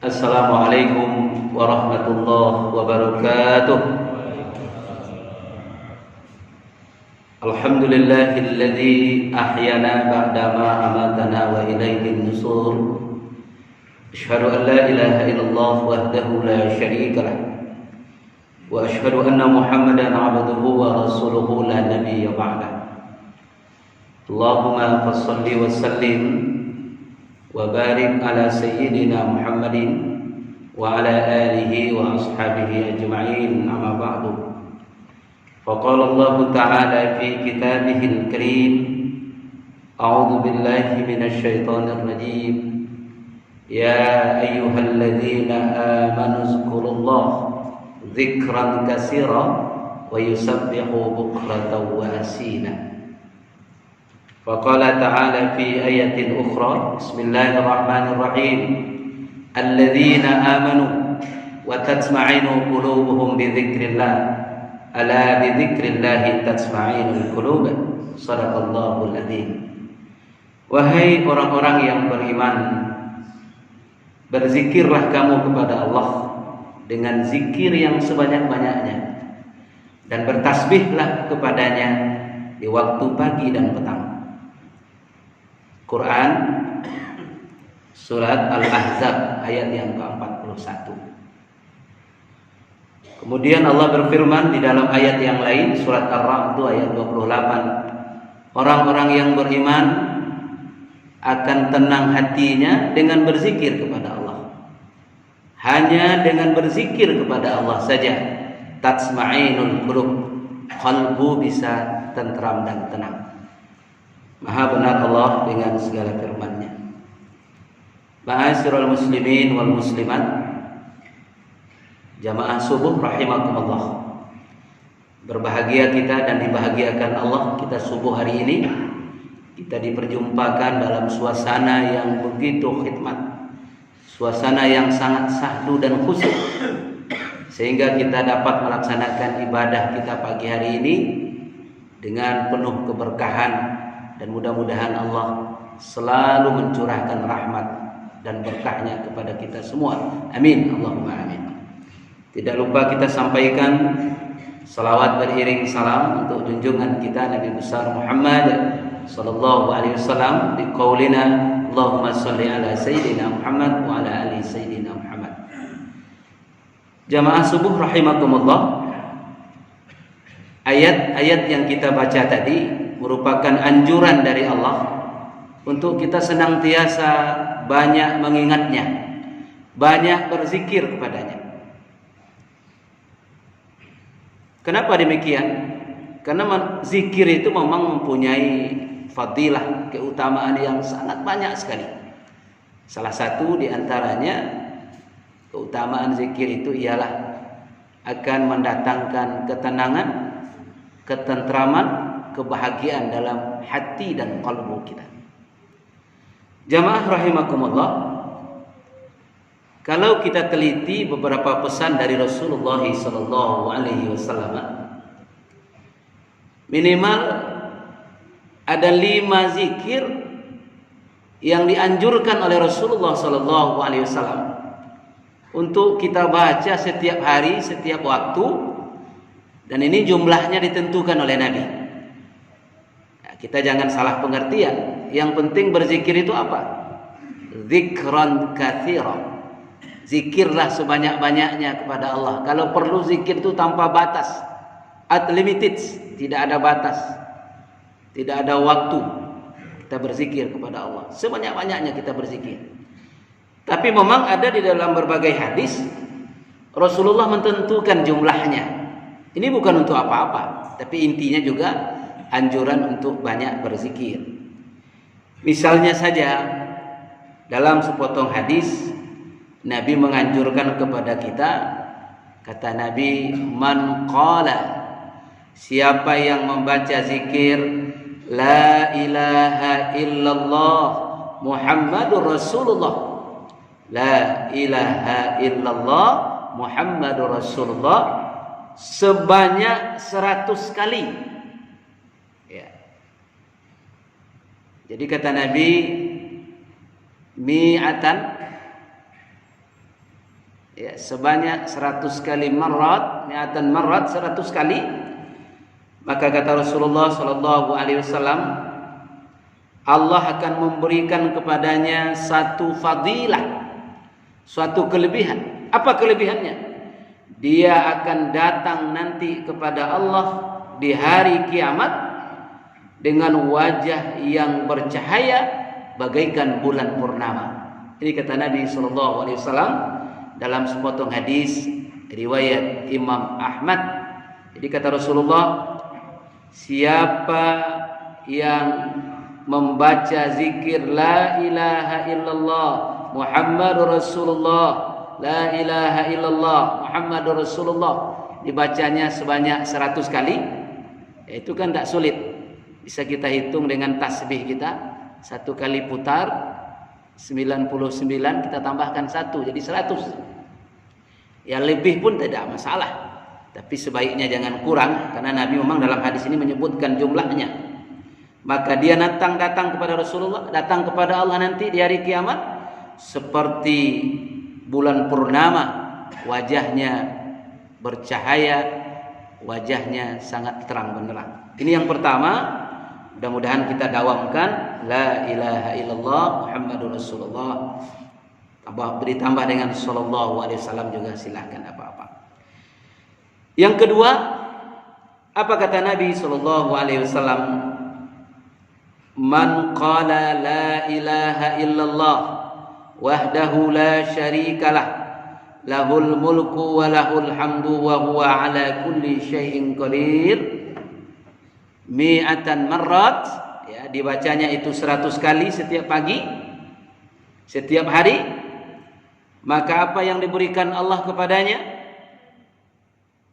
Assalamualaikum warahmatullahi wabarakatuh. Alhamdulillahilladzi ahyana ba'dama amatana wa ilaihin nusur. Asyhadu an la ilaha illallah wahdahu la syarika lah. Wa asyhadu anna Muhammadan 'abduhu wa rasuluhu la nabiyya ba'dah. Allahumma fassalli wa sallim wa barik ala sayyidina Muhammadin wa ala alihi wa ashabihi ajma'in, amma ba'du. Faqala Allah ta'ala fi kitabihil karim, a'udzu billahi minasy syaithanir rajim, ya ayyuhalladzina amanu zkurullaha dzikran katsira wa yusabbihu bukratan wa asila. Faqala ta'ala fi ayatin ukhra, bismillahirrahmanirrahim, alladzina amanu wa tatma'innu qulubuhum bi dzikrillah, ala bi dzikrillah tatma'innul qulub. Shadaqallahul adzim. Wahai orang-orang yang beriman, berzikirlah kamu kepada Allah dengan zikir yang sebanyak-banyaknya, dan bertasbihlah kepadanya di waktu pagi dan petang. Quran Surat Al-Ahzab ayat yang ke-41. Kemudian Allah berfirman di dalam ayat yang lain, Surat Ar-Ra'd ayat 28, orang-orang yang beriman akan tenang hatinya dengan berzikir kepada Allah. Hanya dengan berzikir kepada Allah saja tatma'innul qulub, qalbu bisa tentram dan tenang. Maha benar Allah dengan segala firman-Nya. Ma'asyiral muslimin wal muslimat, jamaah subuh rahimakumullah. Berbahagia kita dan dibahagiakan Allah, kita subuh hari ini kita diperjumpakan dalam suasana yang begitu khidmat, suasana yang sangat sahdu dan khusyuk, sehingga kita dapat melaksanakan ibadah kita pagi hari ini dengan penuh keberkahan. Dan mudah-mudahan Allah selalu mencurahkan rahmat dan berkahnya kepada kita semua. Amin, Allahumma amin. Tidak lupa kita sampaikan salawat beriring salam untuk junjungan kita Nabi besar Muhammad sallallahu alaihi wasallam di qaulina Allahumma shalli ala sayyidina Muhammad wa ala ali sayyidina Muhammad. Jamaah subuh rahimakumullah, ayat-ayat yang kita baca tadi merupakan anjuran dari Allah untuk kita senantiasa banyak mengingatnya, banyak berzikir kepadanya. Kenapa demikian? Karena zikir itu memang mempunyai fadilah, keutamaan yang sangat banyak sekali. Salah satu di antaranya keutamaan zikir itu ialah akan mendatangkan ketenangan, ketentraman, kebahagiaan dalam hati dan kalbu kita. Jamaah rahimakumullah, kalau kita teliti beberapa pesan dari Rasulullah sallallahu alaihi wasallam, minimal ada 5 zikir yang dianjurkan oleh Rasulullah sallallahu alaihi wasallam untuk kita baca setiap hari, setiap waktu, dan ini jumlahnya ditentukan oleh Nabi. Kita jangan salah pengertian. Yang penting berzikir itu apa? Dzikran katsira. Zikirlah sebanyak-banyaknya kepada Allah. Kalau perlu zikir itu tanpa batas, unlimited, tidak ada batas, tidak ada waktu. Kita berzikir kepada Allah sebanyak-banyaknya, kita berzikir. Tapi memang ada di dalam berbagai hadis Rasulullah mententukan jumlahnya. Ini bukan untuk apa-apa, tapi intinya juga anjuran untuk banyak berzikir. Misalnya saja dalam sepotong hadis Nabi menganjurkan kepada kita, kata Nabi, man qala, siapa yang membaca zikir la ilaha illallah Muhammadur Rasulullah, la ilaha illallah Muhammadur Rasulullah, sebanyak 100 kali. Jadi kata Nabi, mi'atan ya, sebanyak 100 kali marrat, mi'atan marrat, 100 kali, maka kata Rasulullah sallallahu alaihi wasallam, Allah akan memberikan kepadanya satu fadilah, suatu kelebihan. Apa kelebihannya? Dia akan datang nanti kepada Allah di hari kiamat dengan wajah yang bercahaya bagaikan bulan purnama. Ini kata Nabi sallallahu alaihi wasallam dalam sepotong hadis riwayat Imam Ahmad. Jadi kata Rasulullah, siapa yang membaca zikir la ilaha illallah Muhammadur Rasulullah, la ilaha illallah Muhammadur Rasulullah, dibacanya sebanyak 100 kali, ya itu kan tak sulit. Bisa kita hitung dengan tasbih kita. Satu kali putar 99, kita tambahkan 1 jadi 100. Ya lebih pun tidak masalah, tapi sebaiknya jangan kurang, karena Nabi memang dalam hadis ini menyebutkan jumlahnya. Maka dia datang kepada Rasulullah, datang kepada Allah nanti di hari kiamat seperti bulan purnama, wajahnya bercahaya, wajahnya sangat terang benderang. Ini yang pertama. Mudah-mudahan kita dawamkan la ilaha illallah Muhammadur Rasulullah, ditambah dengan sallallahu alaihi wasallam juga silahkan apa-apa. Yang kedua, apa kata Nabi sallallahu alaihi wasallam? Man qala la ilaha illallah wahdahu la syarikalah lahul mulku wa lahul hamdu wa huwa ala kulli syai'in qadir mi'atan marrat, ya, dibacanya itu 100 kali setiap pagi, setiap hari. Maka apa yang diberikan Allah kepadanya?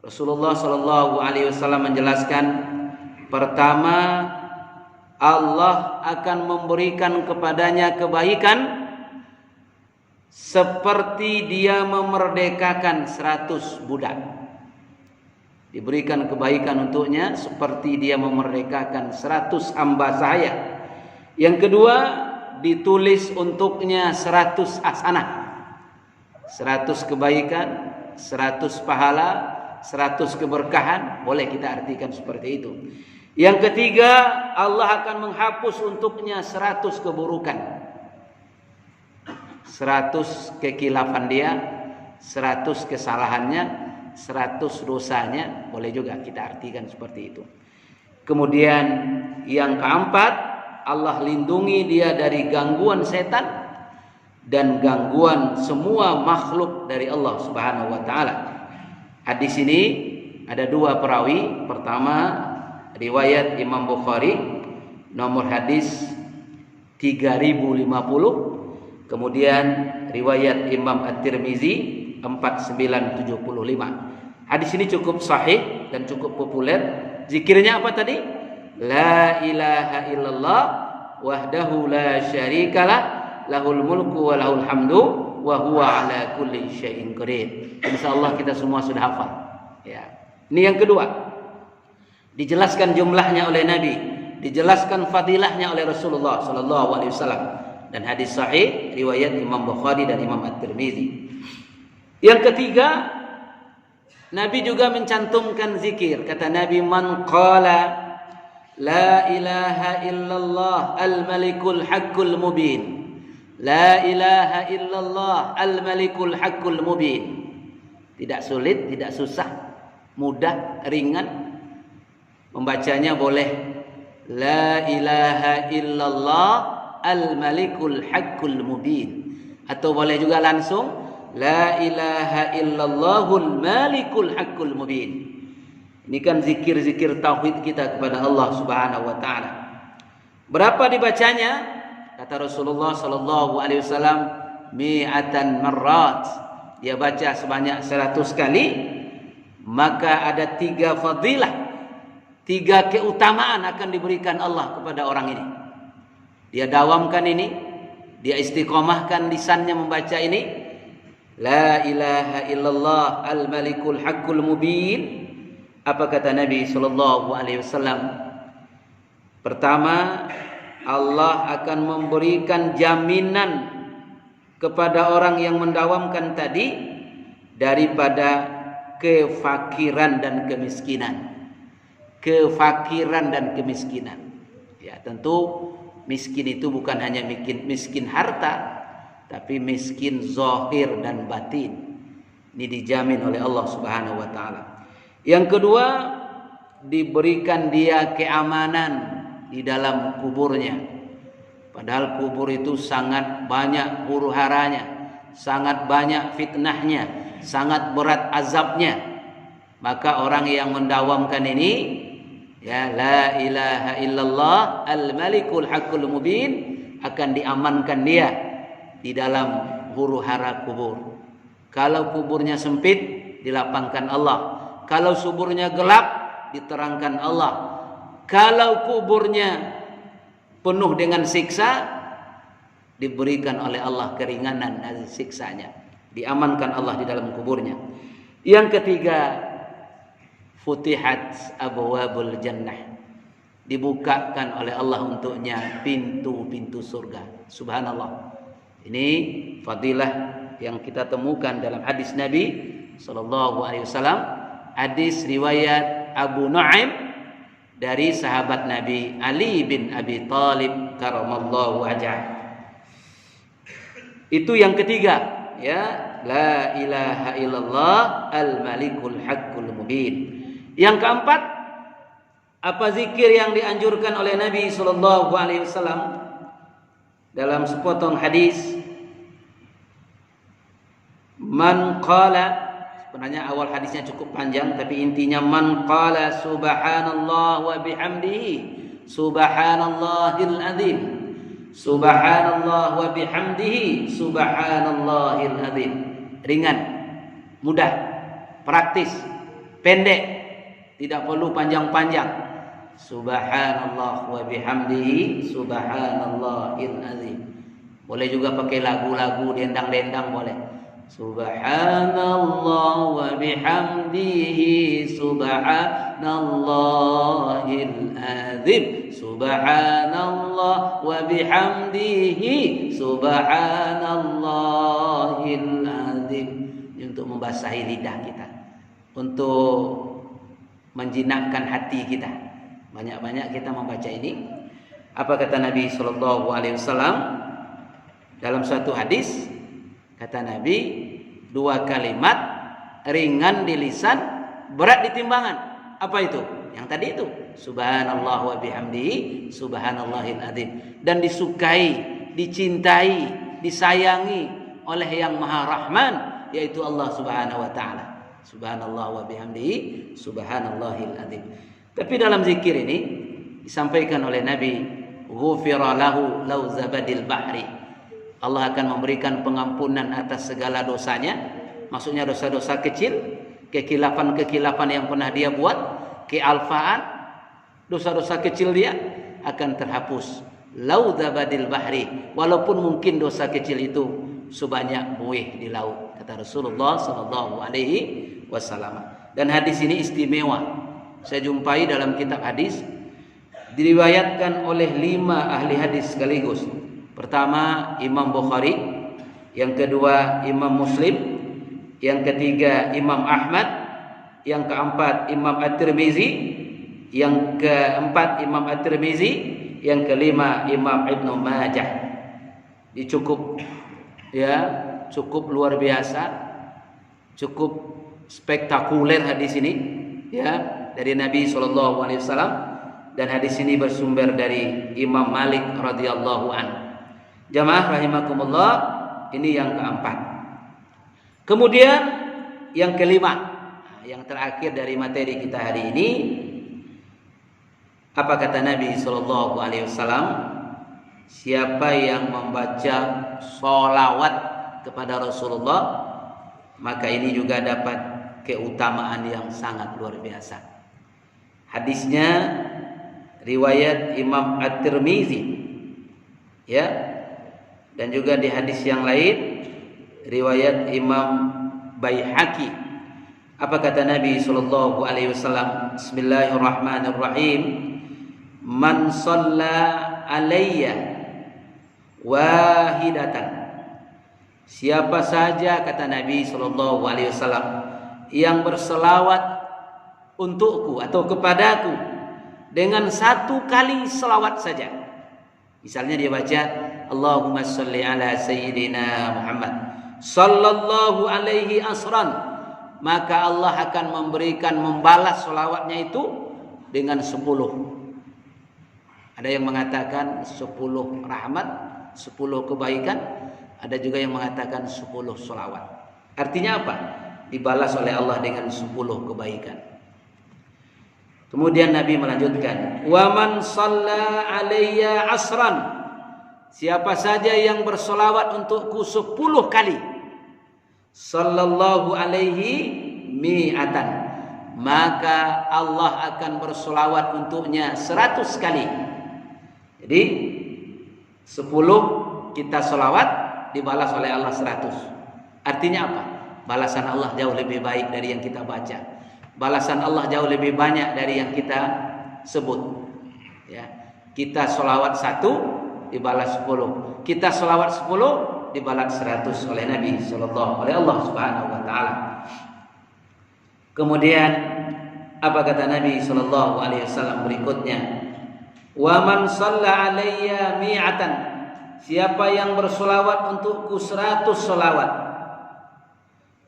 Rasulullah sallallahu alaihi wasallam menjelaskan, pertama, Allah akan memberikan kepadanya kebaikan seperti dia memerdekakan 100 budak. Diberikan kebaikan untuknya seperti dia memerdekakan 100 hamba saya. Yang kedua, ditulis untuknya 100 hasanah, 100 kebaikan, 100 pahala, 100 keberkahan. Boleh kita artikan seperti itu. Yang ketiga, Allah akan menghapus untuknya 100 keburukan, 100 kekilafan dia, 100 kesalahannya, 100 dosanya. Boleh juga kita artikan seperti itu. Kemudian yang keempat, Allah lindungi dia dari gangguan setan dan gangguan semua makhluk dari Allah Subhanahu wa taala. Hadis ini ada 2 perawi. Pertama, riwayat Imam Bukhari, nomor hadis 3050. Kemudian riwayat Imam At-Tirmizi 4975. Hadis ini cukup sahih dan cukup populer. Zikirnya apa tadi? La ilaha illallah wahdahu la syarikalah lahul mulku wa lahul hamdu wa huwa ala kulli syai'in qadir. Insyaallah kita semua sudah hafal. Ya. Ini yang kedua. Dijelaskan jumlahnya oleh Nabi, dijelaskan fadilahnya oleh Rasulullah sallallahu alaihi wasallam, dan hadis sahih riwayat Imam Bukhari dan Imam At-Tirmizi. Yang ketiga, Nabi juga mencantumkan zikir. Kata Nabi, man qala la ilaha illallah al-malikul haqqul mubin. La ilaha illallah al-malikul haqqul mubin. Tidak sulit, tidak susah, mudah, ringan. Membacanya boleh la ilaha illallah al-malikul haqqul mubin, atau boleh juga langsung la ilaha illallahul malikul haqqul mubin. Ini kan zikir-zikir tauhid kita kepada Allah Subhanahu wa taala. Berapa dibacanya? Kata Rasulullah sallallahu alaihi wasallam, mi'atan marrat. Dia baca sebanyak 100 kali, maka ada 3 fadilah, 3 keutamaan akan diberikan Allah kepada orang ini. Dia dawamkan ini, dia istiqomahkan lisannya membaca ini. La ilaha illallah al-malikul haqqul mubin. Apa kata Nabi sallallahu alaihi wasallam? Pertama, Allah akan memberikan jaminan kepada orang yang mendawamkan tadi daripada kefakiran dan kemiskinan. Kefakiran dan kemiskinan. Ya, tentu miskin itu bukan hanya miskin harta, tapi miskin zahir dan batin. Ini dijamin oleh Allah Subhanahu wa taala. Yang kedua, diberikan dia keamanan di dalam kuburnya. Padahal kubur itu sangat banyak huru-haranya, sangat banyak fitnahnya, sangat berat azabnya. Maka orang yang mendawamkan ini, ya, la ilaha illallah al-malikul haqqul mubin, akan diamankan dia di dalam huru-hara kubur. Kalau kuburnya sempit, dilapangkan Allah. Kalau kuburnya gelap, diterangkan Allah. Kalau kuburnya penuh dengan siksa, diberikan oleh Allah keringanan dari siksanya. Diamankan Allah di dalam kuburnya. Yang ketiga, futihat abwabul jannah. Dibukakan oleh Allah untuknya pintu-pintu surga. Subhanallah. Ini fadilah yang kita temukan dalam hadis Nabi sallallahu alaihi wasallam, hadis riwayat Abu Nu'aim dari sahabat Nabi Ali bin Abi Thalib karamallahu wajhah. Itu yang ketiga, ya, la ilaha illallah al-malikul haqqul mubin. Yang keempat, apa zikir yang dianjurkan oleh Nabi sallallahu alaihi wasallam dalam sepotong hadis? Man qala, sebenarnya awal hadisnya cukup panjang, tapi intinya man qala subhanallah wa bihamdihi subhanallahil azim, subhanallah wa bihamdihi subhanallahil azim. Ringan, mudah, praktis, pendek, tidak perlu panjang-panjang. Subhanallah wa bihamdihi subhanallahil azim. Boleh juga pakai lagu-lagu dendang-dendang, boleh. Subhanallah wa bihamdihi subhanallahil azim, subhanallah wa bihamdihi subhanallahil azim. Ini untuk membasahi lidah kita, untuk menjinakkan hati kita. Banyak-banyak kita membaca ini. Apa kata Nabi sallallahu alaihi wasallam dalam suatu hadis? Kata Nabi, 2 kalimat ringan di lisan, berat di timbangan. Apa itu? Yang tadi itu, subhanallah wa bihamdihi subhanallahil azim. Dan disukai, dicintai, disayangi oleh yang Maha Rahman, yaitu Allah Subhanahu wa taala. Subhanallah wa bihamdihi subhanallahil azim. Tapi dalam zikir ini disampaikan oleh Nabi, ghufira lahu law zabadil bahri. Allah akan memberikan pengampunan atas segala dosanya. Maksudnya dosa-dosa kecil, kekilapan-kekilapan yang pernah dia buat, kealfaan, dosa-dosa kecil dia akan terhapus. Lau zabadil bahri, walaupun mungkin dosa kecil itu sebanyak buih di laut, kata Rasulullah sallallahu alaihi wasallam. Dan hadis ini istimewa. Saya jumpai dalam kitab hadis, diriwayatkan oleh 5 ahli hadis sekaligus. Pertama Imam Bukhari, yang kedua Imam Muslim, yang ketiga Imam Ahmad, yang keempat Imam At-Tirmizi, yang keempat Imam At-Tirmizi, yang kelima Imam Ibnu Majah. Ini cukup, ya, cukup luar biasa, cukup spektakuler hadis ini, ya, dari Nabi sallallahu alaihi wasallam. Dan hadis ini bersumber dari Imam Malik radhiyallahu anhu. Jamaah rahimakumullah, ini yang keempat. Kemudian yang kelima, yang terakhir dari materi kita hari ini, apa kata Nabi sallallahu alaihi wasallam? Siapa yang membaca sholawat kepada Rasulullah, maka ini juga dapat keutamaan yang sangat luar biasa. Hadisnya riwayat Imam At-Tirmizi, ya. Dan juga di hadis yang lain riwayat Imam Baihaqi. Apa kata Nabi sallallahu alaihi wasallam? Bismillahirrahmanirrahim. Man shalla alayya wahidatan Siapa saja, kata Nabi sallallahu alaihi wasallam, yang berselawat untukku atau kepadaku dengan 1 kali selawat saja. Misalnya dia baca Allahumma sholli ala sayyidina Muhammad sallallahu alaihi asran, maka Allah akan membalas selawatnya itu dengan 10. Ada yang mengatakan 10 rahmat, 10 kebaikan, ada juga yang mengatakan 10 selawat. Artinya apa? Dibalas oleh Allah dengan 10 kebaikan. Kemudian Nabi melanjutkan, wa man shalla alayya asran, siapa saja yang bersolawat untukku 10 kali, sallallahu alaihi mi'atan, maka Allah akan bersolawat untuknya 100 kali. Jadi 10 kita solawat, dibalas oleh Allah 100. Artinya apa? Balasan Allah jauh lebih baik dari yang kita baca. Balasan Allah jauh lebih banyak dari yang kita sebut. Ya. Kita solawat 1, dibalas 10. Kita solawat 10, dibalas 100 oleh Nabi sallallahu oleh Allah Subhanahu wa taala. Kemudian apa kata Nabi sallallahu alaihi wasallam berikutnya? Wa man shalla alayya mi'atan, siapa yang bersolawat untukku 100 solawat,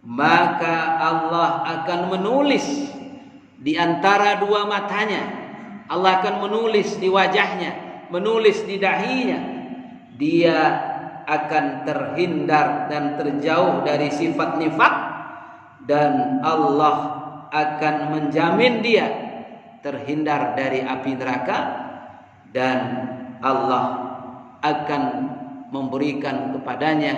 maka Allah akan menulis di antara 2 matanya, Allah akan menulis di wajahnya, menulis di dahinya, dia akan terhindar dan terjauh dari sifat nifak, dan Allah akan menjamin dia terhindar dari api neraka, dan Allah akan memberikan kepadanya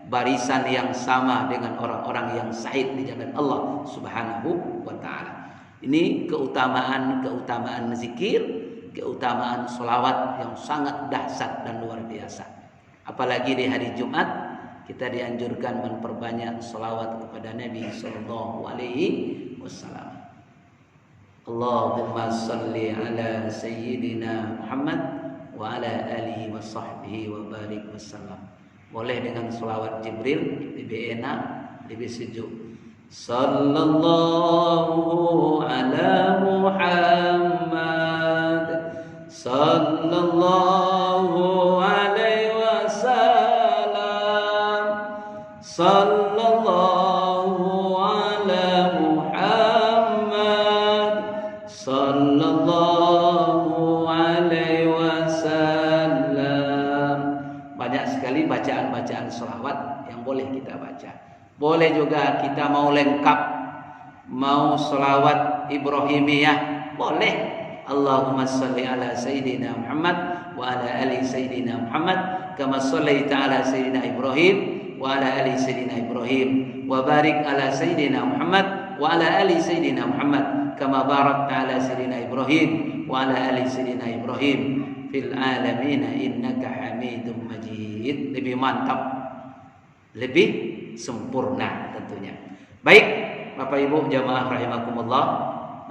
barisan yang sama dengan orang-orang yang sa'id di jalan Allah Subhanahu wa taala. Ini keutamaan zikir, keutamaan selawat yang sangat dahsyat dan luar biasa. Apalagi di hari Jumat kita dianjurkan memperbanyak selawat kepada Nabi sallallahu alaihi wasallam. Allahumma shalli ala sayyidina Muhammad wa ala alihi wa sahbihi wa barik wasallam. Boleh dengan selawat Jibril, lebih enak, lebih sejuk. Sallallahu ala Muhammad sallallahu alaihi wasallam, sallallahu ala Muhammad sallallahu alaihi wasallam. Banyak sekali bacaan-bacaan selawat yang boleh kita baca. Boleh juga kita mau lengkap, mau selawat Ibrahimiyah, boleh. Allahumma salli ala sayyidina Muhammad wa ala ali sayyidina Muhammad kama shallaita ala sayyidina Ibrahim wa ala ali sayyidina Ibrahim wa barik ala sayyidina Muhammad wa ala ali sayyidina Muhammad kama barakta ala sayyidina Ibrahim wa ala ali sayyidina Ibrahim fil alamin innaka Hamidum Majid. Lebih mantap, lebih sempurna tentunya. Baik, Bapak Ibu jamaah rahimakumullah,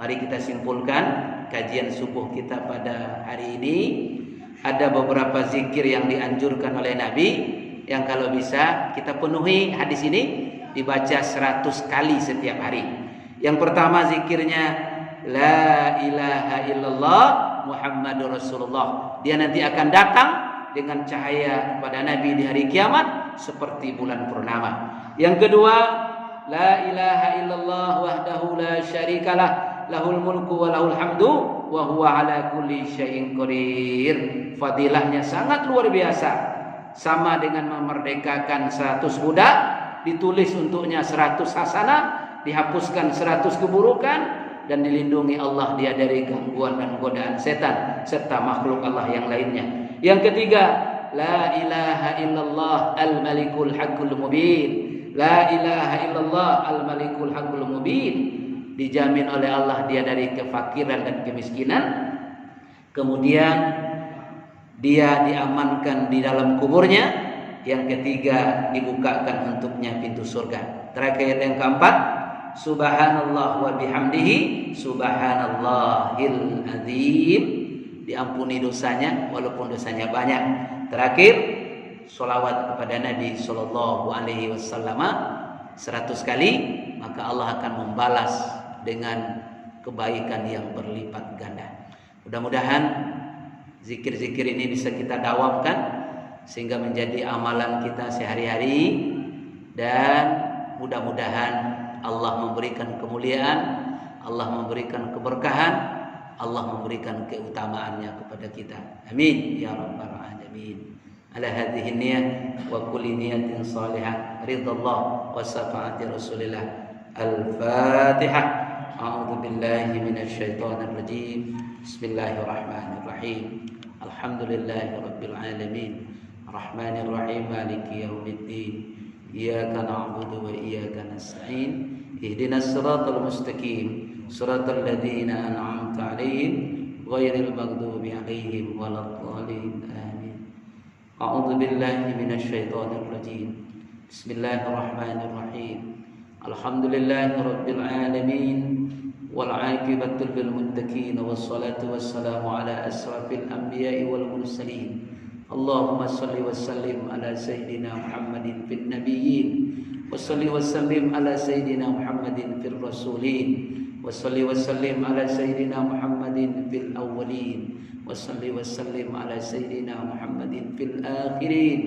mari kita simpulkan kajian subuh kita pada hari ini. Ada beberapa zikir yang dianjurkan oleh Nabi, yang kalau bisa kita penuhi hadis ini, dibaca 100 kali setiap hari. Yang pertama zikirnya la ilaha illallah Muhammadur Rasulullah. Dia nanti akan datang dengan cahaya kepada Nabi di hari kiamat seperti bulan purnama. Yang kedua, la ilaha illallah wahdahu la syarikalah, lahul mulku wa lahul hamdu wa huwa ala kulli syai'in qadir. Fadilahnya sangat luar biasa, sama dengan memerdekakan 100 budak, ditulis untuknya 100 hasanah, dihapuskan 100 keburukan, dan dilindungi Allah dia dari gangguan dan godaan setan serta makhluk Allah yang lainnya. Yang ketiga, la ilaha illallah al-malikul haqqul mubin. La ilaha illallah al-malikul haqqul mubin. Dijamin oleh Allah dia dari kefakiran dan kemiskinan. Kemudian dia diamankan di dalam kuburnya. Yang ketiga, dibukakan untuknya pintu surga. Terakhir yang keempat, subhanallah wa bihamdihi subhanallahil azim. Diampuni dosanya walaupun dosanya banyak. Terakhir, sholawat kepada Nabi Sallallahu Alaihi Wasallam 100 kali, maka Allah akan membalas dengan kebaikan yang berlipat ganda. Mudah-mudahan zikir-zikir ini bisa kita dawamkan sehingga menjadi amalan kita sehari-hari, dan mudah-mudahan Allah memberikan kemuliaan, Allah memberikan keberkahan, Allah memberikan keutamaannya kepada kita. Amin ya rabbal alamin. Ala hadhihi niyyah wa kulli niyatin salihah ridallah wa syafaati Rasulillah. Al-Fatihah. A'udzu billahi minasy syaithanir rajim. Bismillahirrahmanirrahim. Alhamdulillahi rabbil alamin. Arrahmanir rahim maliki yaumiddin. Iyyaka na'budu wa iyyaka nasta'in. Ihdinas siratal mustaqim. Siratal ladzina an'amta 'alaihim ghairil maghdubi 'alaihim waladdallin. Amin. A'udzu billahi minasy syaithanir rajim. Bismillahirrahmanirrahim. Alhamdulillahi rabbil alamin. Wal 'aqibatu lil muttaqin wassalatu wassalamu ala asrafil anbiya'i wal mursalin. Allahumma salli wa sallim ala sayyidina Muhammadin fil nabiyyin wa salli wa sallim ala sayyidina Muhammadin fil rasulin wa salli wa sallim ala sayyidina Muhammadin fil awwalin wa salli wa sallim ala sayyidina Muhammadin fil akhirin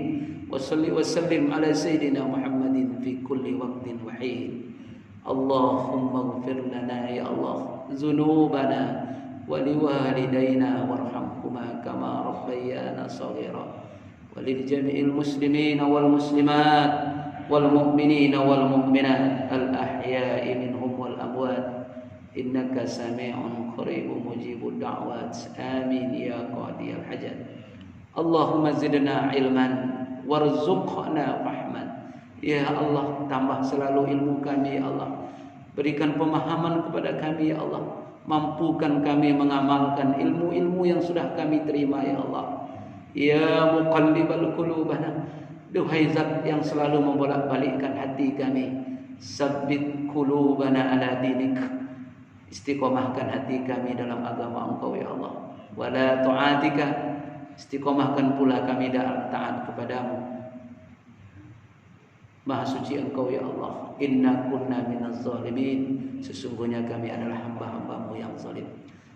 wa salli wa sallim ala sayyidina Muhammadin fi kulli waqtin wa hin. Allahumma ighfir lana ya Allah dzunubana wa liwalidayna warhamhuma kama rabbayana shaghira wa lil jami'il muslimina wal muslimat wal mu'minina wal mu'minat al ahya'i minhum wal amwat innaka sami'un qaribun mujibud da'wat. Amin ya qadiyal hajat. Allahumma zidna ilman warzuqna rahman. Ya Allah, tambah selalu ilmu kami ya Allah. Berikan pemahaman kepada kami ya Allah. Mampukan kami mengamalkan ilmu-ilmu yang sudah kami terima ya Allah. Ya muqallibal qulubana, duhai zat yang selalu membolak-balikkan hati kami, sabbit qulubana ala dinik, istiqomahkan hati kami dalam agama Engkau ya Allah. Wala ta'atika, istiqomahkan pula kami dalam taat kepadamu. Maha suci Engkau ya Allah. Inna kunna minaz zalimin, sesungguhnya kami adalah hamba-hambamu yang zalim.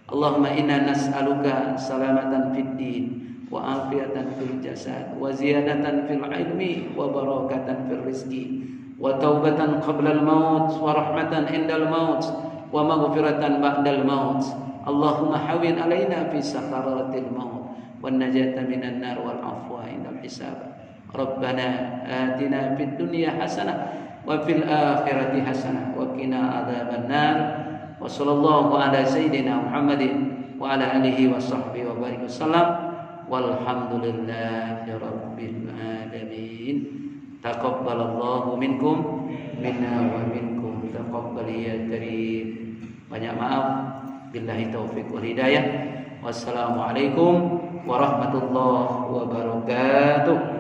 Allahumma inna nas'aluka salamatan fid din wa afiyatan fil jasad wa ziyadatan fil ilmi wa barakatan fil rizqi wa taubatan qabla al maut wa rahmatan indal maut wa maghfiratan ba'dal maut. Allahumma hawin alaina fi sakaratil maut wan najata minan nar wal afwa indal hisab. Rabbana atina fid dunya hasanah wa fil akhirati hasanah wa qina adzaban nar. Wa sallallahu ala sayyidina Muhammadin wa ala alihi wa sahbihi wa barik wasallam. Walhamdulillahi rabbil alamin. Taqabbalallahu minkum minna wa minkum taqabbal ya karim. Banyak maaf. Billahi taufiq wal hidayah. Wassalamualaikum warahmatullahi wabarakatuh.